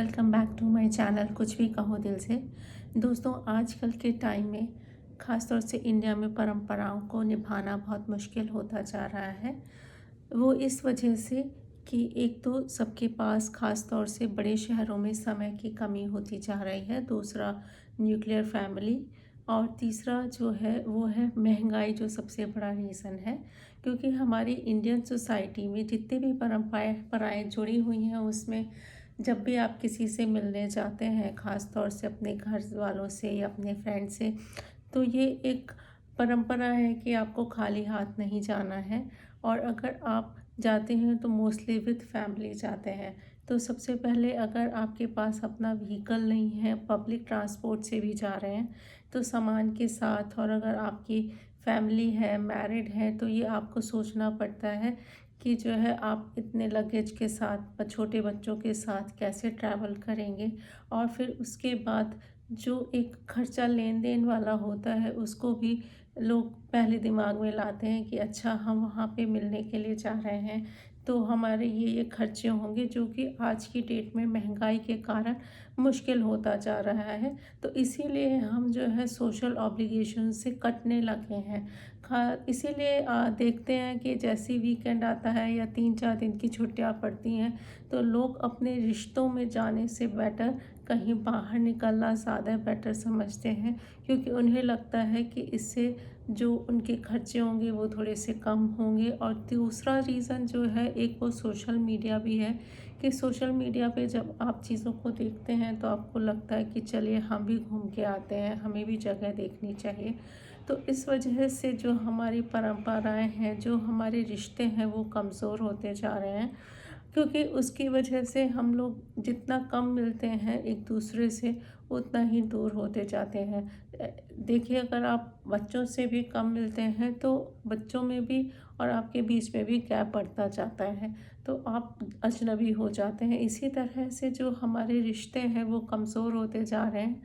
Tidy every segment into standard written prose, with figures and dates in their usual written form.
Welcome back to my channel कुछ भी कहो दिल से। दोस्तों, आजकल के टाइम में ख़ास तौर से इंडिया में परंपराओं को निभाना बहुत मुश्किल होता जा रहा है। वो इस वजह से कि एक तो सबके पास ख़ास तौर से बड़े शहरों में समय की कमी होती जा रही है, दूसरा न्यूक्लियर फैमिली, और तीसरा जो है वो है महंगाई, जो सबसे बड़ा रीज़न है। क्योंकि हमारी इंडियन सोसाइटी में जितने भी परंपराएं जुड़ी हुई हैं, उसमें जब भी आप किसी से मिलने जाते हैं, ख़ास तौर से अपने घर वालों से या अपने फ्रेंड से, तो ये एक परंपरा है कि आपको खाली हाथ नहीं जाना है। और अगर आप जाते हैं तो मोस्टली विद फैमिली जाते हैं। तो सबसे पहले, अगर आपके पास अपना व्हीकल नहीं है, पब्लिक ट्रांसपोर्ट से भी जा रहे हैं तो सामान के साथ, और अगर आपकी फैमिली है, मैरिड है, तो ये आपको सोचना पड़ता है कि जो है आप इतने लगेज के साथ, छोटे बच्चों के साथ कैसे ट्रैवल करेंगे। और फिर उसके बाद जो एक खर्चा लेन देन वाला होता है, उसको भी लोग पहले दिमाग में लाते हैं कि अच्छा, हम वहाँ पे मिलने के लिए जा रहे हैं तो हमारे ये खर्चे होंगे, जो कि आज की डेट में महंगाई के कारण मुश्किल होता जा रहा है। तो इसीलिए हम जो है सोशल ऑब्लिगेशन से कटने लगे हैं। खा इसीलिए देखते हैं कि जैसे वीकेंड आता है या 3-4 दिन की छुट्टियां पड़ती हैं, तो लोग अपने रिश्तों में जाने से बेटर कहीं बाहर निकलना ज़्यादा बेटर समझते हैं। क्योंकि उन्हें लगता है कि इससे जो उनके खर्चे होंगे वो थोड़े से कम होंगे। और दूसरा रीज़न जो है, एक वो सोशल मीडिया भी है कि सोशल मीडिया पे जब आप चीज़ों को देखते हैं तो आपको लगता है कि चलिए हम भी घूम के आते हैं, हमें भी जगह देखनी चाहिए। तो इस वजह से जो हमारी परंपराएं हैं, जो हमारे रिश्ते हैं, वो कमज़ोर होते जा रहे हैं। क्योंकि उसकी वजह से हम लोग जितना कम मिलते हैं एक दूसरे से, उतना ही दूर होते जाते हैं। देखिए, अगर आप बच्चों से भी कम मिलते हैं तो बच्चों में भी और आपके बीच में भी गैप बढ़ता जाता है, तो आप अजनबी हो जाते हैं। इसी तरह से जो हमारे रिश्ते हैं वो कमज़ोर होते जा रहे हैं।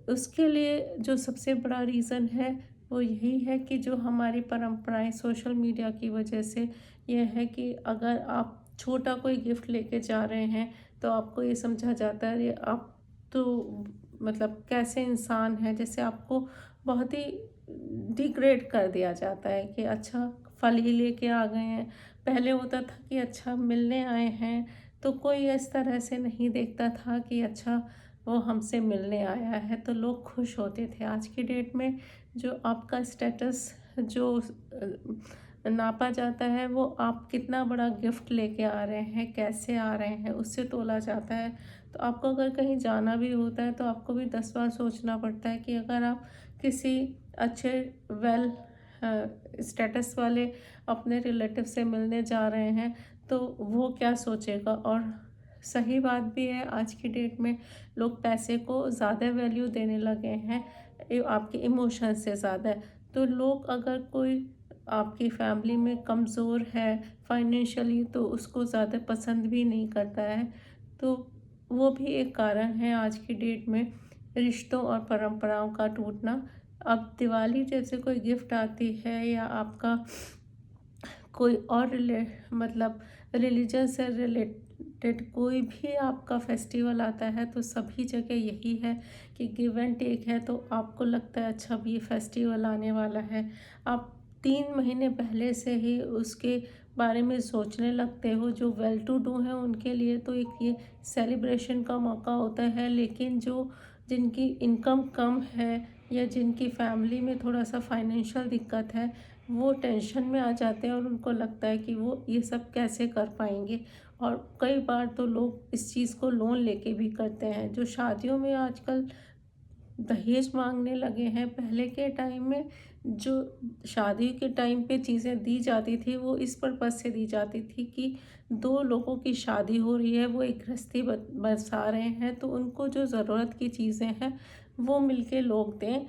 उसके लिए जो सबसे बड़ा रीज़न है वो यही है कि जो हमारी परंपराएं सोशल मीडिया की वजह से ये है कि अगर आप छोटा कोई गिफ्ट लेके जा रहे हैं तो आपको ये समझा जाता है ये आप तो मतलब कैसे इंसान हैं, जैसे आपको बहुत ही डिग्रेड कर दिया जाता है कि अच्छा, फल ही लेके आ गए हैं। पहले होता था कि अच्छा, मिलने आए हैं, तो कोई इस तरह से नहीं देखता था कि अच्छा, वो हमसे मिलने आया है, तो लोग खुश होते थे। आज की डेट में जो आपका स्टेटस जो नापा जाता है, वो आप कितना बड़ा गिफ्ट लेके आ रहे हैं, कैसे आ रहे हैं, उससे तोला जाता है। तो आपको अगर कहीं जाना भी होता है तो आपको भी 10 बार सोचना पड़ता है कि अगर आप किसी अच्छे वेल स्टेटस वाले अपने रिलेटिव से मिलने जा रहे हैं तो वो क्या सोचेगा। और सही बात भी है, आज की डेट में लोग पैसे को ज़्यादा वैल्यू देने लगे हैं, आपके इमोशन से ज़्यादा। तो लोग, अगर कोई आपकी फैमिली में कमज़ोर है फाइनेंशियली, तो उसको ज़्यादा पसंद भी नहीं करता है। तो वो भी एक कारण है आज की डेट में रिश्तों और परंपराओं का टूटना। अब दिवाली जैसे कोई गिफ्ट आती है या आपका कोई और मतलब रिलीजन से रिलेटेड कोई भी आपका फेस्टिवल आता है, तो सभी जगह यही है कि गिव एंड टेक है। तो आपको लगता है अच्छा, अब ये फेस्टिवल आने वाला है, आप 3 महीने पहले से ही उसके बारे में सोचने लगते हो। जो वेल टू डू हैं उनके लिए तो एक ये सेलिब्रेशन का मौका होता है, लेकिन जो जिनकी इनकम कम है या जिनकी फैमिली में थोड़ा सा फाइनेंशियल दिक्कत है, वो टेंशन में आ जाते हैं और उनको लगता है कि वो ये सब कैसे कर पाएंगे। और कई बार तो लोग इस चीज़ को लोन लेके भी करते हैं। जो शादियों में आजकल दहेज मांगने लगे हैं, पहले के टाइम में जो शादी के टाइम पे चीज़ें दी जाती थी वो इस पर्पज़ से दी जाती थी कि दो लोगों की शादी हो रही है, वो एक गृहस्थी बसा रहे हैं, तो उनको जो ज़रूरत की चीज़ें हैं वो मिलके लोग दें।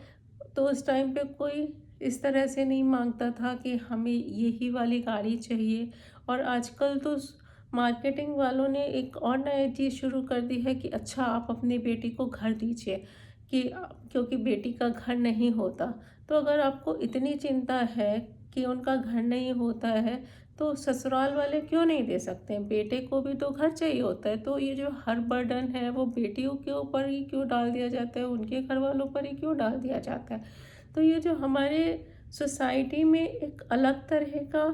तो उस टाइम पे कोई इस तरह से नहीं मांगता था कि हमें यही वाली गाड़ी चाहिए। और आजकल तो मार्केटिंग वालों ने एक और नई चीज़ शुरू कर दी है कि अच्छा, आप अपनी बेटी को घर दीजिए, कि क्योंकि बेटी का घर नहीं होता। तो अगर आपको इतनी चिंता है कि उनका घर नहीं होता है, तो ससुराल वाले क्यों नहीं दे सकते हैं? बेटे को भी तो घर चाहिए होता है। तो ये जो हर बर्डन है वो बेटियों के ऊपर ही क्यों डाल दिया जाता है, उनके घर वालों पर ही क्यों डाल दिया जाता है? तो ये जो हमारे सोसाइटी में एक अलग तरह का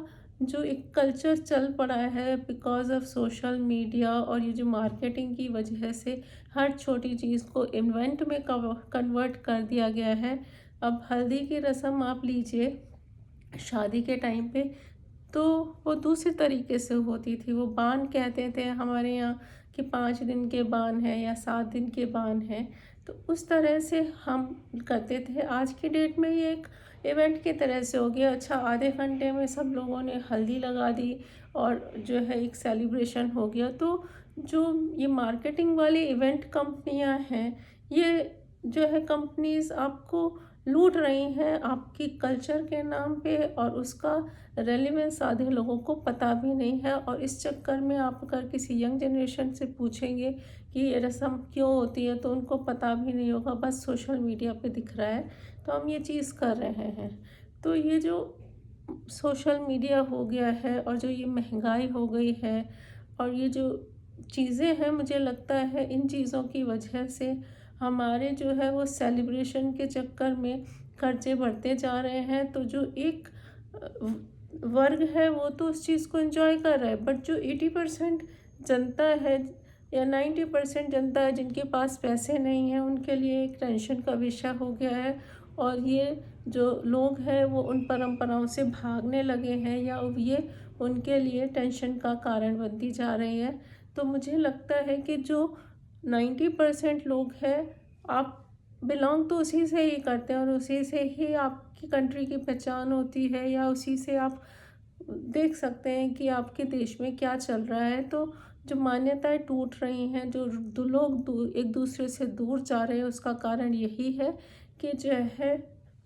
जो एक कल्चर चल पड़ा है बिकॉज ऑफ सोशल मीडिया और ये जो मार्केटिंग की वजह से हर छोटी चीज़ को इवेंट में कन्वर्ट कर दिया गया है। अब हल्दी की रस्म आप लीजिए, शादी के टाइम पे तो वो दूसरे तरीके से होती थी। वो बान कहते थे हमारे यहाँ कि 5 दिन के बान है या 7 दिन के बान है, तो उस तरह से हम करते थे। आज की डेट में ये एक इवेंट की तरह से हो गया। अच्छा, आधे घंटे में सब लोगों ने हल्दी लगा दी और जो है एक सेलिब्रेशन हो गया। तो जो ये मार्केटिंग वाली इवेंट कंपनियां हैं, ये जो है कंपनीज आपको लूट रही हैं आपकी कल्चर के नाम पे, और उसका रेलेवेंस आधे लोगों को पता भी नहीं है। और इस चक्कर में आप अगर किसी यंग जनरेशन से पूछेंगे कि ये रस्म क्यों होती है तो उनको पता भी नहीं होगा, बस सोशल मीडिया पे दिख रहा है तो हम ये चीज़ कर रहे हैं। तो ये जो सोशल मीडिया हो गया है और जो ये महंगाई हो गई है और ये जो चीज़ें हैं, मुझे लगता है इन चीज़ों की वजह से हमारे जो है वो सेलिब्रेशन के चक्कर में खर्चे बढ़ते जा रहे हैं। तो जो एक वर्ग है वो तो उस चीज़ को एंजॉय कर रहा है, बट जो 80% जनता है या 90% जनता है जिनके पास पैसे नहीं हैं, उनके लिए एक टेंशन का विषय हो गया है। और ये जो लोग हैं वो उन परंपराओं से भागने लगे हैं या ये उनके लिए टेंशन का कारण बनती जा रही है। तो मुझे लगता है कि जो 90% लोग हैं, आप बिलोंग तो उसी से ही करते हैं और उसी से ही आपकी कंट्री की पहचान होती है, या उसी से आप देख सकते हैं कि आपके देश में क्या चल रहा है। तो जो मान्यताएं टूट रही हैं, जो लोग एक दूसरे से दूर जा रहे हैं, उसका कारण यही है कि जो है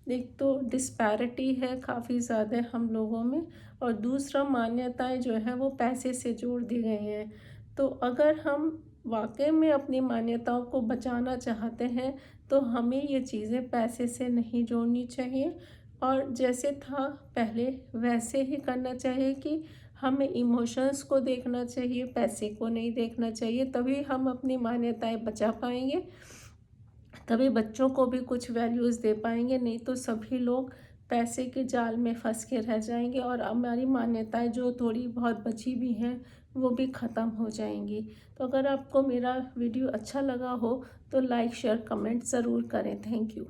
एक तो डिस्पैरिटी है काफ़ी ज़्यादा हम लोगों में, और दूसरा मान्यताएं जो है वो पैसे से जोड़ दी गई हैं। तो अगर हम वाकई में अपनी मान्यताओं को बचाना चाहते हैं तो हमें ये चीज़ें पैसे से नहीं जोड़नी चाहिए, और जैसे था पहले वैसे ही करना चाहिए कि हमें इमोशंस को देखना चाहिए, पैसे को नहीं देखना चाहिए। तभी हम अपनी मान्यताएं बचा पाएंगे, तभी बच्चों को भी कुछ वैल्यूज़ दे पाएंगे। नहीं तो सभी लोग पैसे के जाल में फंस के रह जाएंगे और हमारी मान्यताएं जो थोड़ी बहुत बची भी हैं वो भी ख़त्म हो जाएंगी। तो अगर आपको मेरा वीडियो अच्छा लगा हो तो लाइक शेयर कमेंट ज़रूर करें। Thank you.